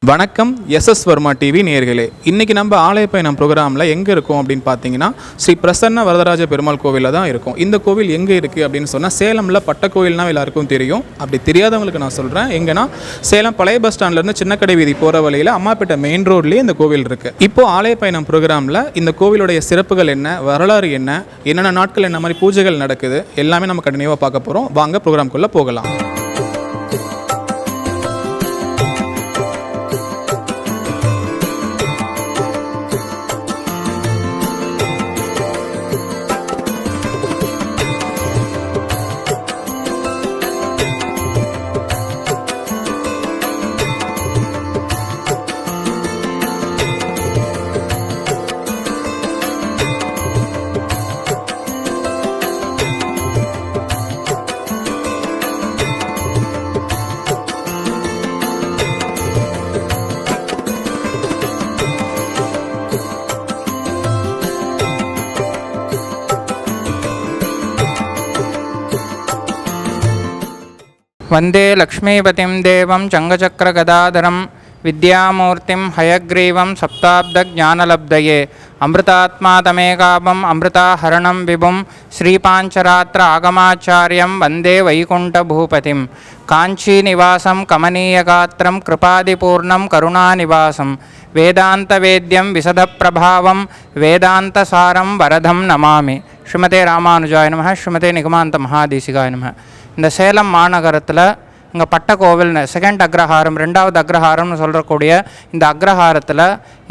வணக்கம் SS Verma TV நேயர்களே. இன்றைக்கி நம்ம ஆலய பயணம் ப்ரோக்ராமில் எங்கே இருக்கோம் அப்படின்னு பார்த்தீங்கன்னா ஸ்ரீ பிரசன்ன வரதராஜ பெருமாள் கோவிலில் தான் இருக்கும். இந்த கோவில் எங்கே இருக்குது அப்படின்னு சொன்னால் சேலமில் பட்ட கோவில்னால் எல்லாருக்கும் தெரியும். அப்படி தெரியாதவங்களுக்கு நான் சொல்கிறேன். எங்கன்னா சேலம் பழைய பஸ் ஸ்டாண்ட்லேருந்து சின்னக்கடை வீதி போகிற வழியில் அம்மாப்பேட்டை மெயின் ரோட்லேயே இந்த கோவில் இருக்குது. இப்போது ஆலய பயணம் ப்ரோக்ராமில் இந்த கோவிலுடைய சிறப்புகள் என்ன, வரலாறு என்ன, என்னென்ன நாட்கள் என்ன மாதிரி பூஜைகள் நடக்குது எல்லாமே நம்ம கண்டினியூவாக பார்க்க போகிறோம். வாங்க ப்ரோக்ராம்குள்ளே போகலாம். वंदे लक्ष्मीपतिं देवं चंगचक्रगदाधरं विद्यामूर्तिं हयग्रीवं सप्ताब्दज्ञानलब्धये अमृतात्मातमेकापम् अमृताहरणं विभुं श्रीपाञ्चरात्र आगमाचार्यं वंदे वैकुण्ठभूपतिं काञ्चीनिवासं कमनीयगात्रं कृपादिपूर्णं करुणानिवासं वेदान्तवेद्यं विशदप्रभावं वेदान्तसारं वरदं नमामि. श्रीमते रामानुजाय नमः. श्रीमते निगमान्त महादेशिकाय नमः. இந்த சேலம் மாநகரத்தில் இங்கே பட்ட கோவில்னு செகண்ட் அக்ரஹாரம், ரெண்டாவது அக்ரஹாரம்னு சொல்கிறக்கூடிய இந்த அக்ரஹாரத்தில்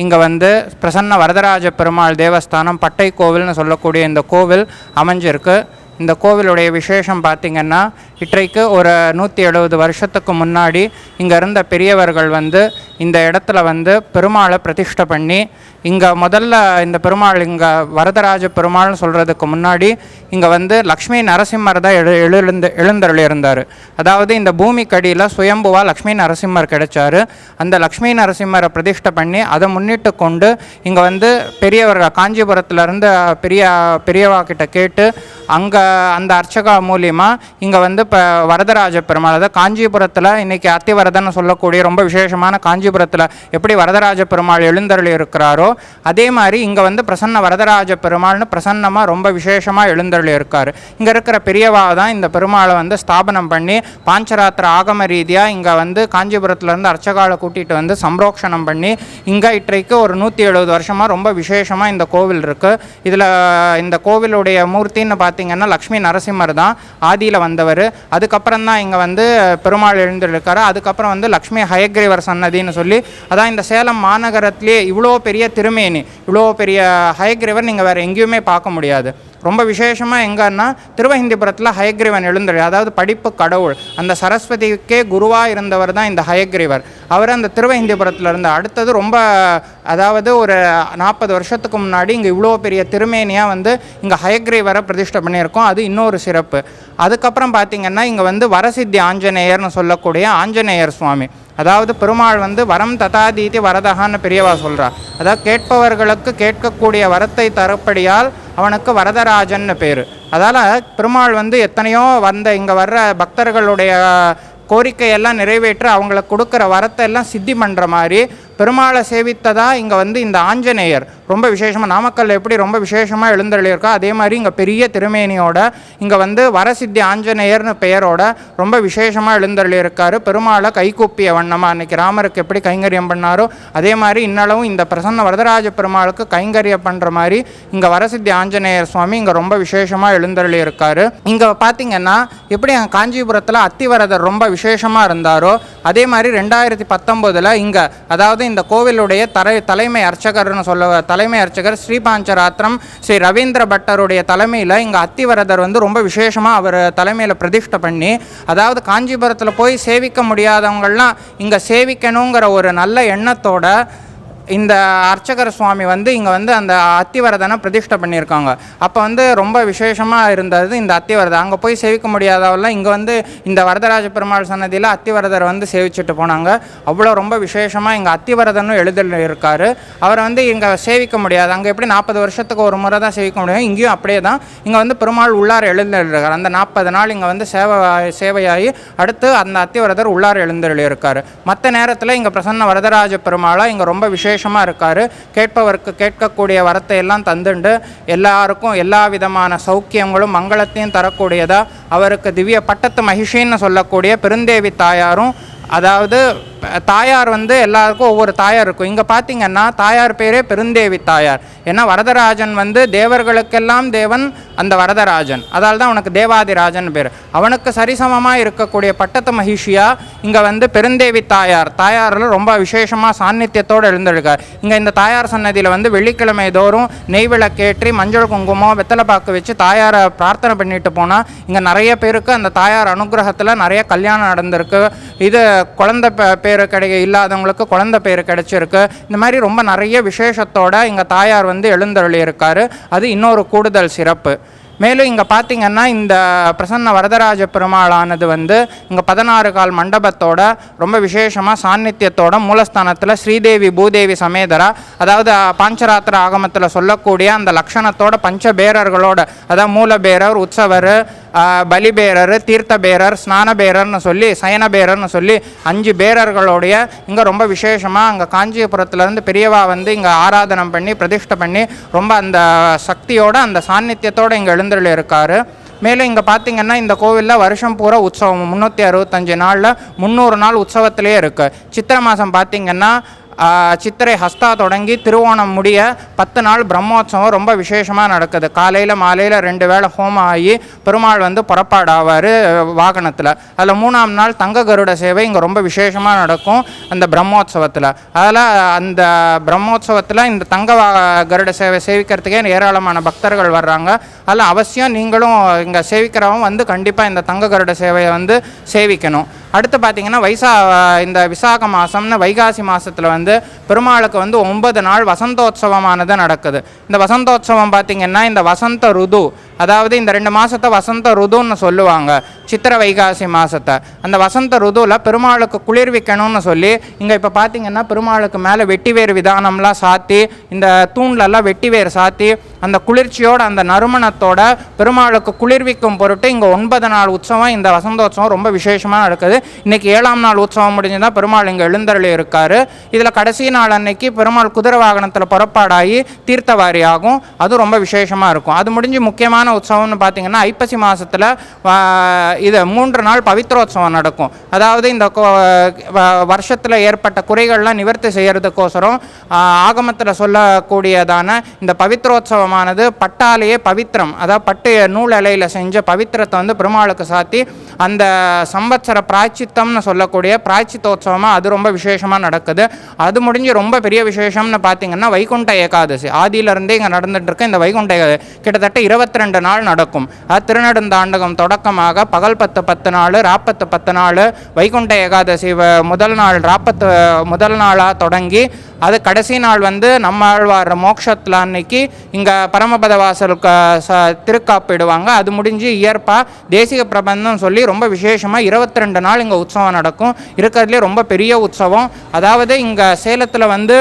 இங்கே பிரசன்ன வரதராஜ பெருமாள் தேவஸ்தானம் பட்டை கோவில்னு சொல்லக்கூடிய இந்த கோவில் அமைஞ்சிருக்கு. இந்த கோவிலுடைய விசேஷம் பார்த்திங்கன்னா, இன்றைக்கு ஒரு 170 வருஷத்துக்கு முன்னாடி இங்கே இருந்த பெரியவர்கள் இந்த இடத்துல பெருமாளை பிரதிஷ்டை பண்ணி, இங்கே முதல்ல இந்த பெருமாள் இங்கே வரதராஜ பெருமாள்னு சொல்கிறதுக்கு முன்னாடி இங்கே லக்ஷ்மி நரசிம்மர் தான் எழுந்தருளி இருந்தார். அதாவது இந்த பூமிக்கடியில் சுயம்புவா லக்ஷ்மி நரசிம்மர் கிடைச்சார். அந்த லக்ஷ்மி நரசிம்மரை பிரதிஷ்டை பண்ணி அதை முன்னிட்டு கொண்டு இங்கே பெரியவர்கள் காஞ்சிபுரத்துலேருந்து பெரியவா கிட்ட கேட்டு அங்கே அந்த அர்ச்சகா மூலியமாக இங்கே இப்போ வரதராஜ பெருமாள், அதாவது காஞ்சிபுரத்தில் இன்றைக்கி அத்திவரதன்னு சொல்லக்கூடிய ரொம்ப விசேஷமான காஞ்சிபுரத்தில் எப்படி வரதராஜ பெருமாள் எழுந்தருளி இருக்கிறாரோ அதே மாதிரி இங்கே பிரசன்ன வரதராஜ பெருமாள்னு பிரசன்னமாக ரொம்ப விசேஷமாக எழுந்தருளி இருக்கார். இங்கே இருக்கிற பெரியவா தான் இந்த பெருமாளை ஸ்தாபனம் பண்ணி பாஞ்சராத்திர ஆகம ரீதியாக இங்கே காஞ்சிபுரத்துலேருந்து அர்ச்சகாலை கூட்டிகிட்டு சம்ரோக்ஷணம் பண்ணி இங்கே இன்றைக்கு ஒரு 170 வருஷமாக ரொம்ப விசேஷமாக இந்த கோவில் இருக்குது. இதில் இந்த கோவிலுடைய மூர்த்தின்னு பார்த்திங்கன்னா லக்ஷ்மி நரசிம்மர் தான் ஆதியில் வந்தவர். அதுக்கப்புறம் தான் இங்கே பெருமாள் எழுந்திருக்காரு. அதுக்கப்புறம் லக்ஷ்மி ஹயக்ரீவர் சன்னதின்னு சொல்லி, அதான் இந்த சேலம் மாநகரத்திலே இவ்வளோ பெரிய திருமேனி, இவ்வளோ பெரிய ஹயக்ரீவர் நீங்கள் வேறு எங்கேயுமே பார்க்க முடியாது. ரொம்ப விசேஷமாக எங்கன்னா திருவஹிந்திபுரத்தில் ஹயக்ரீவன் எழுந்தரு, அதாவது படிப்பு கடவுள், அந்த சரஸ்வதிக்கே குருவாக இருந்தவர் தான் இந்த ஹயக்ரீவர். அவர் அந்த திருவஹிந்திபுரத்தில் இருந்த அடுத்தது ரொம்ப, அதாவது ஒரு 40 வருஷத்துக்கு முன்னாடி இங்கே இவ்வளோ பெரிய திருமேனியாக இங்கே ஹயக்ரீவரை பிரதிஷ்டை பண்ணியிருக்கோம். அது இன்னொரு சிறப்பு. அதுக்கப்புறம் பார்த்திங்கன்னா இங்கே வரசித்தி ஆஞ்சநேயர்னு சொல்லக்கூடிய ஆஞ்சநேயர் சுவாமி, அதாவது பெருமாள் வரம் ததாதீதி வரதகான்னு பெரியவா சொல்கிறார். அதாவது கேட்பவர்களுக்கு கேட்கக்கூடிய வரத்தை தரப்படியால் அவனுக்கு வரதராஜன்னு பேர். அதால் பெருமாள் எத்தனையோ இங்கே வர்ற பக்தர்களுடைய கோரிக்கையெல்லாம் நிறைவேற்ற அவங்களுக்கு கொடுக்குற வரத்தை எல்லாம் சித்தி பண்ணுற மாதிரி பெருமாளை சேவித்ததா இங்கே இந்த ஆஞ்சநேயர் ரொம்ப விசேஷமாக, நாமக்கல்ல எப்படி ரொம்ப விசேஷமாக எழுந்தருளியிருக்கோ அதே மாதிரி இங்கே பெரிய திருமேனியோட இங்கே வரசித்தி ஆஞ்சநேயர்னு பெயரோட ரொம்ப விசேஷமாக எழுந்தருளியிருக்காரு. பெருமாளை கைகூப்பிய வண்ணமாக அன்றைக்கி ராமருக்கு எப்படி கைங்கரியம் பண்ணாரோ அதே மாதிரி இன்னளவும் இந்த பிரசன்ன வரதராஜ பெருமாளுக்கு கைங்கரியம் பண்ணுற மாதிரி இங்கே வரசித்தி ஆஞ்சநேயர் சுவாமி இங்கே ரொம்ப விசேஷமாக எழுந்தருளியிருக்காரு. இங்கே பார்த்திங்கன்னா எப்படி காஞ்சிபுரத்தில் அத்திவரதர் ரொம்ப விசேஷமாக இருந்தாரோ அதே மாதிரி 2019 இங்கே, அதாவது இந்த கோவிலுடைய தலைமை அர்ச்சகர்னு தலைமை அர்ச்சகர் ஸ்ரீபாஞ்சராத்திரம் ஸ்ரீ ரவீந்திர பட்டருடைய தலைமையில் இங்கே அத்திவரதர் ரொம்ப விசேஷமாக அவர் தலைமையில் பிரதிஷ்டை பண்ணி, அதாவது காஞ்சிபுரத்தில் போய் சேவிக்க முடியாதவங்கள்லாம் இங்கே சேவிக்கணுங்கிற ஒரு நல்ல எண்ணத்தோட இந்த அர்ச்சகர் சுவாமி வந்து இங்கே வந்து அந்த அத்திவரதனை பிரதிஷ்டை பண்ணியிருக்காங்க. அப்போ வந்து ரொம்ப விசேஷமாக இருந்தது இந்த அத்திவரதம். அங்கே போய் சேவிக்க முடியாதவெல்லாம் இங்கே வந்து இந்த வரதராஜ பெருமாள் சன்னதியில் அத்திவரதர் வந்து சேவிச்சுட்டு போனாங்க. அவ்வளோ ரொம்ப விசேஷமாக இங்கே அத்திவரதனும் எழுதல் இருக்கார். அவரை வந்து இங்கே சேவிக்க முடியாது. அங்கே எப்படி 40 வருஷத்துக்கு ஒரு முறை தான் சேவிக்க முடியும், இங்கேயும் அப்படியே தான். இங்கே வந்து பெருமாள் உள்ளார் எழுந்தருளிருக்கார். அந்த 40 நாள் இங்கே வந்து சேவையாகி அடுத்து அந்த அத்திவரதர் உள்ளார் எழுந்தருளியிருக்கார். மற்ற நேரத்தில் இங்கே பிரசன்ன வரதராஜ பெருமாளாக இங்கே ரொம்ப விசேஷமாக இருக்கார். கேட்பவருக்கு கேட்கக்கூடிய வரத்தை எல்லாம் தந்துண்டு எல்லாருக்கும் எல்லா விதமான சௌக்கியங்களும் மங்களத்தையும் தரக்கூடியதாக அவருக்கு திவ்ய பட்டத்து மகிஷின்னு சொல்லக்கூடிய பெருந்தேவி தாயாரும், அதாவது தாயார் வந்து எல்லாருக்கும் ஒவ்வொரு தாயார் இருக்கும். இங்கே பார்த்தீங்கன்னா தாயார் பேரே பெருந்தேவி தாயார். ஏன்னா வரதராஜன் வந்து தேவர்களுக்கெல்லாம் தேவன் அந்த வரதராஜன், அதால் தான் அவனுக்கு தேவாதிராஜன் பேர். அவனுக்கு சரிசமமாக இருக்கக்கூடிய பட்டத்து மகிஷியா இங்கே வந்து பெருந்தேவி தாயாரில் ரொம்ப விசேஷமாக சாநித்தியத்தோடு எழுந்திருக்கார். இங்கே இந்த தாயார் சன்னதியில் வந்து வெள்ளிக்கிழமை தோறும் நெய் விளக்கேற்றி மஞ்சள் குங்குமம் வெத்தலைப்பாக்கு வச்சு தாயாரை பிரார்த்தனை பண்ணிட்டு போனால் இங்கே நிறைய பேருக்கு அந்த தாயார் அனுகிரகத்தில் நிறைய கல்யாணம் நடந்திருக்கு. இது குழந்தை பேர் இல்லாதவங்களுக்கு குழந்தை பேர் கிடைச்சிருக்கு. இந்த மாதிரி ரொம்ப நிறைய விசேஷத்தோட இங்கே தாயார் வந்து எழுந்தருளி இருக்காரு. அது இன்னொரு கூடுதல் சிறப்பு. மேலும் இங்கே பார்த்தீங்கன்னா இந்த பிரசன்ன வரதராஜ பெருமாளானது வந்து இங்கே 16 கால் மண்டபத்தோட ரொம்ப விசேஷமாக சாநித்தியத்தோட மூலஸ்தானத்தில் ஸ்ரீதேவி பூதேவி சமேதரா, அதாவது பாஞ்சராத்திர ஆகமத்தில் சொல்லக்கூடிய அந்த லக்ஷணத்தோட பஞ்சபேரர்களோட, அதாவது மூலபேரர், உற்சவர், பலிபேரர், தீர்த்த பேரர், ஸ்நான பேரர்னு சொல்லி சயன பேரர்னு சொல்லி 5 பேரர்களோடைய இங்கே ரொம்ப விசேஷமாக அங்கே காஞ்சிபுரத்துலேருந்து பெரியவா வந்து இங்கே ஆராதனம் பண்ணி பிரதிஷ்டை பண்ணி ரொம்ப அந்த சக்தியோட அந்த சாநித்தியத்தோடு இங்கே எழுந்தருளி இருக்கார். மேலும் இங்கே பார்த்தீங்கன்னா இந்த கோவிலில் வருஷம் பூரா உற்சவம் 365 நாளில் 300 நாள் உற்சவத்திலே இருக்குது. சித்திரை மாதம் பார்த்திங்கன்னா சித்திரை ஹஸ்தா தொடங்கி திருவோணம் முடிய 10 நாள் பிரம்மோற்சவம் ரொம்ப விசேஷமாக நடக்குது. காலையில் மாலையில் 2 வேளை ஹோமம் ஆகி பெருமாள் வந்து புறப்பாடு ஆவார் வாகனத்தில். அதில் 3ஆம் நாள் தங்க கருட சேவை இங்கே ரொம்ப விசேஷமாக நடக்கும் அந்த பிரம்மோற்சவத்தில். அதில் அந்த பிரம்மோற்சவத்தில் இந்த தங்க கருட சேவை சேவிக்கிறதுக்கே ஏராளமான பக்தர்கள் வர்றாங்க. அதில் அவசியம் நீங்களும் இங்கே சேவிக்கிறவங்க வந்து கண்டிப்பாக இந்த தங்க கருட சேவையை வந்து சேவிக்கணும். அடுத்து பார்த்திங்கன்னா இந்த விசாக மாதம்னு வைகாசி மாதத்தில் வந்து பெருமாளுக்கு வந்து 9 நாள் வசந்தோத்சவமானது நடக்குது. இந்த வசந்தோத்சவம் பார்த்திங்கன்னா இந்த வசந்த ருது, அதாவது இந்த 2 மாதத்தை வசந்த ருதுன்னு சொல்லுவாங்க, சித்திரை வைகாசி மாதத்தை. அந்த வசந்த ருதுவில் பெருமாளுக்கு குளிர்விக்கணும்னு சொல்லி இங்கே இப்போ பார்த்திங்கன்னா பெருமாளுக்கு மேலே வெட்டிவேர் விதானம்லாம் சாத்தி, இந்த தூண்லெல்லாம் வெட்டிவேர் சாத்தி அந்த குளிர்ச்சியோட அந்த நறுமணத்தோட பெருமாளுக்கு குளிர்விக்கும் பொருட்டு இங்கே 9 நாள் உற்சவம் இந்த வசந்தோத்சவம் ரொம்ப விசேஷமாக நடக்குது. இன்றைக்கி 7ஆம் நாள் உற்சவம் முடிஞ்சுதான் பெருமாள் இங்கே எழுந்தருளி இருக்கார். இதில் கடைசி நாள் அன்னைக்கு பெருமாள் குதிரை வாகனத்தில் புறப்பாடாகி தீர்த்தவாரி ஆகும். அது ரொம்ப விசேஷமாக இருக்கும். அது முடிஞ்சு முக்கியமான உற்சவம்னு பார்த்தீங்கன்னா ஐப்பசி மாதத்தில் இது 3 நாள் பவித்ரோத்சவம் நடக்கும். அதாவது இந்த வருஷத்தில் ஏற்பட்ட குறைகள்லாம் நிவர்த்தி செய்கிறதுக்கோசரம் ஆகமத்தில் சொல்லக்கூடியதான இந்த பவித்ரோத்சவமானது பட்டாலேயே பவித்திரம், அதாவது பட்டு நூல் இலையில் செஞ்ச பவித்திரத்தை வந்து பெருமாளுக்கு சாத்தி அந்த சம்பத்சர பிராய்ச்சித்தம்னு சொல்லக்கூடிய பிராய்ச்சித்தோத்சவமாக அது ரொம்ப விசேஷமாக நடக்குது. அது முடிஞ்சு ரொம்ப பெரிய விசேஷம்னு பார்த்தீங்கன்னா வைகுண்ட ஏகாதசி ஆதியிலிருந்தே இங்கே நடந்துட்டு இருக்க இந்த வைகுண்ட கிட்டத்தட்ட 22 நாள் நடக்கும். அது திருநெடுந்தாண்டகம் தொடக்கமாக பகல் 10 நாள், ராப்பத்து 10 நாள், வைகுண்ட ஏகாதசி முதல் நாள் ராப்பத்து முதல் நாளாக தொடங்கி அது கடைசி நாள் வந்து நம்மாழ்வார் மோட்சத்தில் அன்னைக்கு இங்கே பரமபத வாசலுக்கு திருக்காப்பிடுவாங்க. அது முடிஞ்சு இயற்பா தேசிக பிரபந்தம் சொல்லி ரொம்ப விசேஷமாக 22 நாள் இங்கே உற்சவம் நடக்கும். இருக்கிறதுலே ரொம்ப பெரிய உற்சவம். அதாவது இங்கே சேலத்தில் வந்து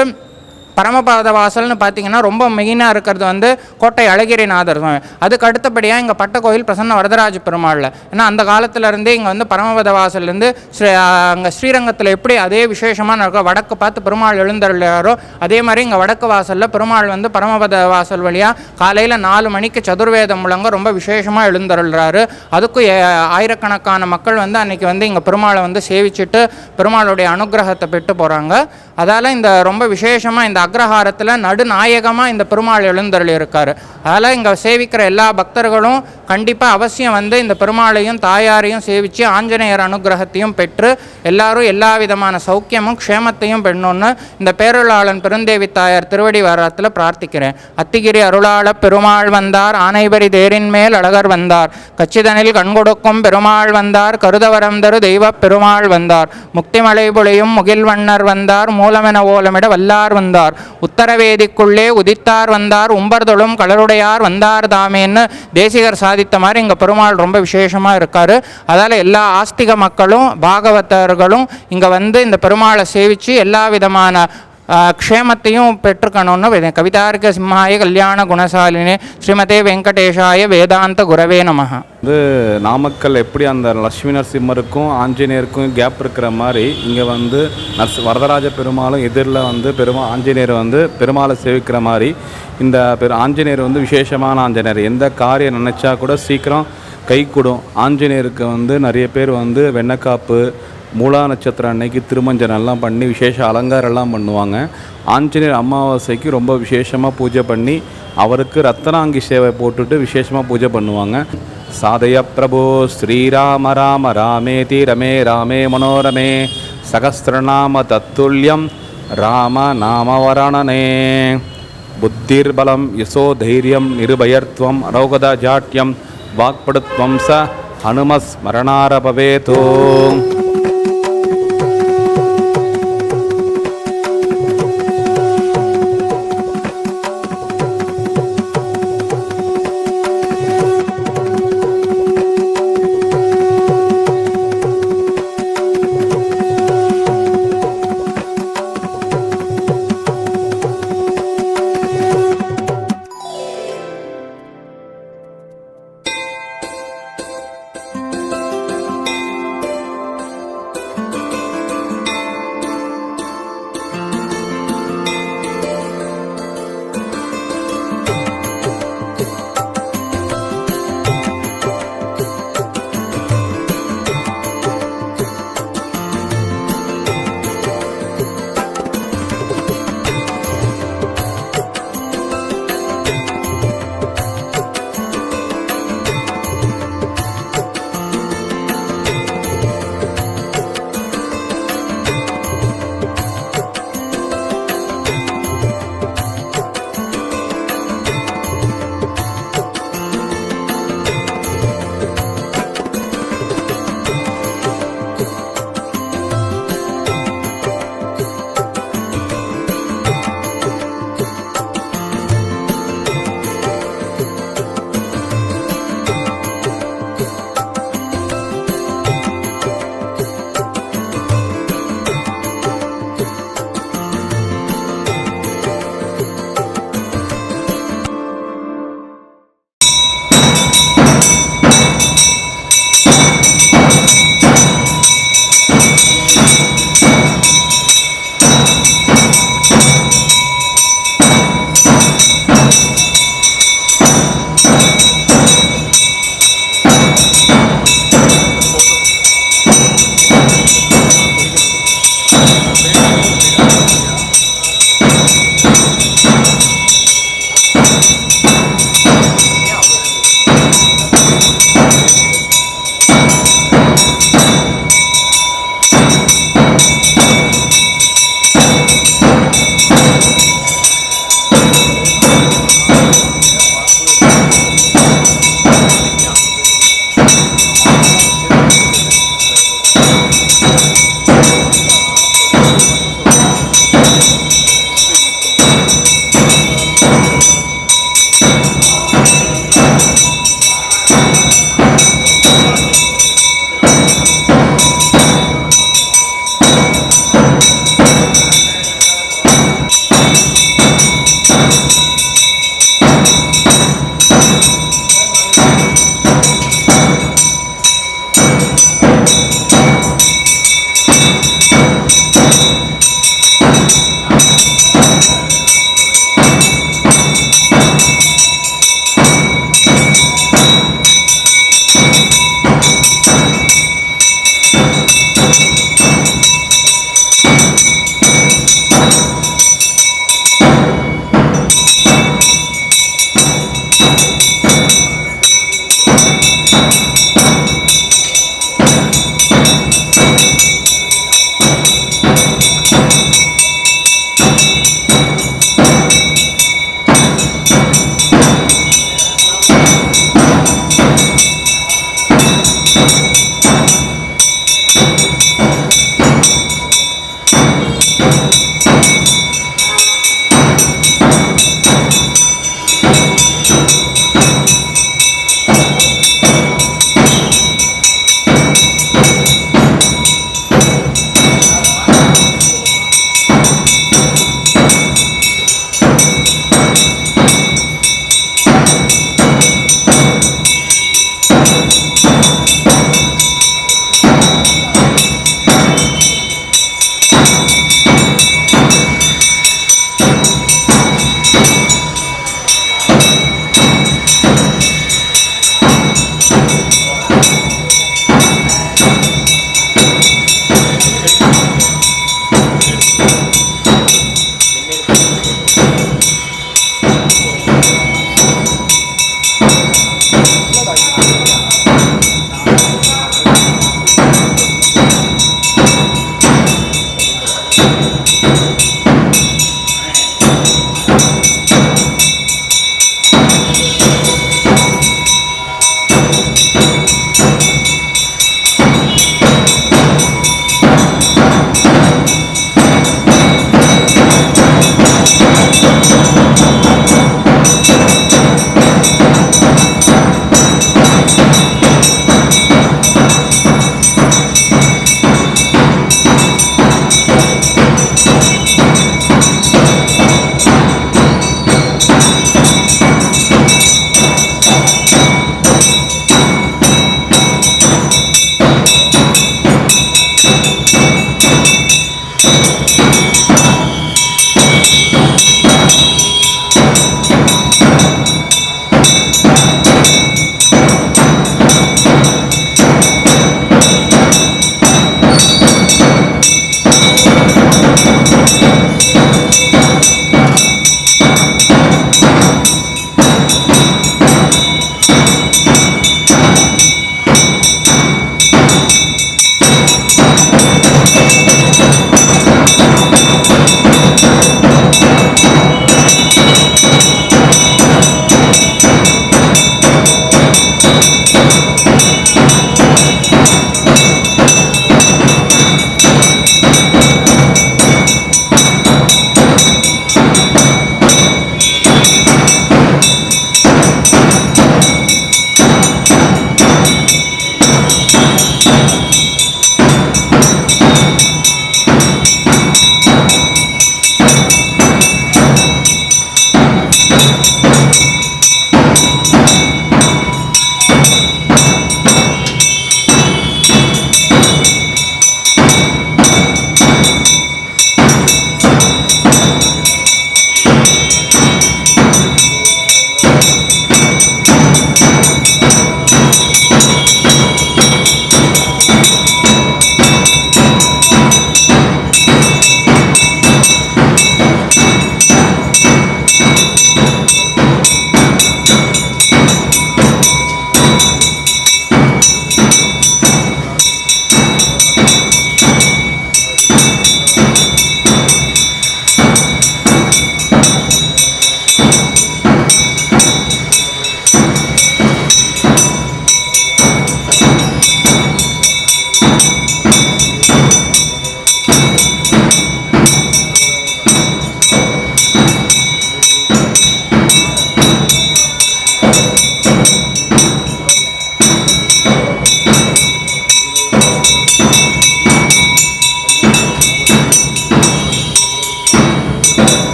பரமபத வாசல்னு பார்த்தீங்கன்னா ரொம்ப மெயினாக இருக்கிறது வந்து கோட்டை அழகிரிநாதர் சுவாமி. அதுக்கு அடுத்தபடியாக இங்கே பட்டக்கோயில் பிரசன்ன வரதராஜ பெருமாளில். ஏன்னா அந்த காலத்திலேருந்தே இங்கே வந்து பரமபத வாசல்லேருந்து அங்கே ஸ்ரீரங்கத்தில் எப்படி அதே விசேஷமாக நடக்கும், வடக்கு பார்த்து பெருமாள் எழுந்தருளாரோ அதே மாதிரி இங்கே வடக்கு வாசலில் பெருமாள் வந்து பரமபத வாசல் வழியாக காலையில் 4 மணிக்கு சதுர்வேதம் முழங்க ரொம்ப விசேஷமாக எழுந்தருள்றாரு. அதுக்கும் ஆயிரக்கணக்கான மக்கள் வந்து அன்றைக்கி வந்து இங்கே பெருமாளை வந்து சேவிச்சுட்டு பெருமாளுடைய அனுகிரகத்தை பெற்று போகிறாங்க. அதால் இந்த ரொம்ப விசேஷமாக இந்த அக்ரஹாரத்தில் நடுநாயகமாக இந்த பெருமாள் எழுந்தருளி இருக்கார். அதனால் இங்கே சேவிக்கிற எல்லா பக்தர்களும் கண்டிப்பாக அவசியம் வந்து இந்த பெருமாளையும் தாயாரையும் சேவித்து ஆஞ்சநேயர் அனுகிரகத்தையும் பெற்று எல்லாரும் எல்லா விதமான சௌக்கியமும் க்ஷேமத்தையும் பெறணும்னு இந்த பேரொருளாளன் பெருந்தேவி தாயார் திருவடி வாரத்தில் பிரார்த்திக்கிறேன். அத்திகிரி அருளாள பெருமாள் வந்தார், ஆனைபரி தேரின் மேல் அழகர் வந்தார், கச்சிதனில் கண்கொடுக்கும் பெருமாள் வந்தார், கருதவரம் தரு தெய்வ பெருமாள் வந்தார், முக்திமலை பொழியும் முகில்வண்ணர் வந்தார், மூலமென ஓலமிட வல்லார் வந்தார், உத்தரவேதிக்குள்ளே உதித்தார் வந்தார், உம்பர்தொழும் கலருடையார் வந்தார் தாமேன்னு தேசிகர் சாதித்த மாதிரி இங்கே பெருமாள் ரொம்ப விசேஷமாக இருக்கார். அதால் எல்லா ஆஸ்திக மக்களும் பாகவதர்களும் இங்கே வந்து இந்த பெருமாளை சேவித்து எல்லா விதமான க்ஷேமத்தையும் பெற்றுக்கணும்னு கவிதார்க்க சிம்மாய கல்யாண குணசாலினே ஸ்ரீமதே வெங்கடேஷாய வேதாந்த குரவே நமஹ. வந்து நாமக்கல் எப்படி அந்த லட்சுமி நரசிம்மருக்கும் ஆஞ்சநேயருக்கும் கேப் இருக்கிற மாதிரி இங்கே வந்து வரதராஜ பெருமாளும் எதிரில் வந்து ஆஞ்சநேயர் வந்து பெருமாளை சேவிக்கிற மாதிரி இந்த ஆஞ்சநேயர் வந்து விசேஷமான ஆஞ்சநேயர். எந்த காரியம் நினச்சா கூட சீக்கிரம் கை கூடும். ஆஞ்சநேயருக்கு வந்து நிறைய பேர் வந்து வெண்ணக்காப்பு, மூலா நட்சத்திரம் அன்னைக்கு திருமஞ்சனம் எல்லாம் பண்ணி விசேஷ அலங்காரம் எல்லாம் பண்ணுவாங்க. ஆஞ்சநேயர் அமாவாசைக்கு ரொம்ப விசேஷமாக பூஜை பண்ணி அவருக்கு ரத்தனாங்கி சேவை போட்டுட்டு விசேஷமாக பூஜை பண்ணுவாங்க. சாதய பிரபு ஸ்ரீராம ராம ராமேதி ரமே ராமே மனோரமே சகஸ்திரநாம தத்துல்யம் ராம நாமவரணனே புத்திர்பலம் யசோ தைரியம் நிருபயர்த்வம் ரௌகத ஜாட்யம் வாக்படுத்வம் ச ஹனுமஸ்மரணாரபவேதோ.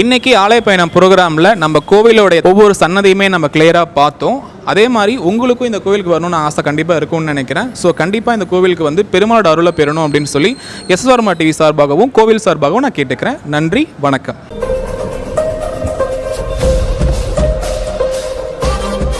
இன்னைக்கு ஆலய பயணம் ப்ரோக்ராமில் நம்ம கோவிலோடைய ஒவ்வொரு சன்னதியுமே நம்ம கிளியராக பார்த்தோம். அதே மாதிரி உங்களுக்கும் இந்த கோவிலுக்கு வரணும்னு ஆசை கண்டிப்பாக இருக்கும்னு நினைக்கிறேன். ஸோ கண்டிப்பாக இந்த கோவிலுக்கு வந்து பெருமாளோட அருளை பெறணும் அப்படின்னு சொல்லி எஸ் வர்மா டிவி சார்பாகவும் கோவில் சார்பாகவும் நான் கேட்டுக்கிறேன். நன்றி, வணக்கம்.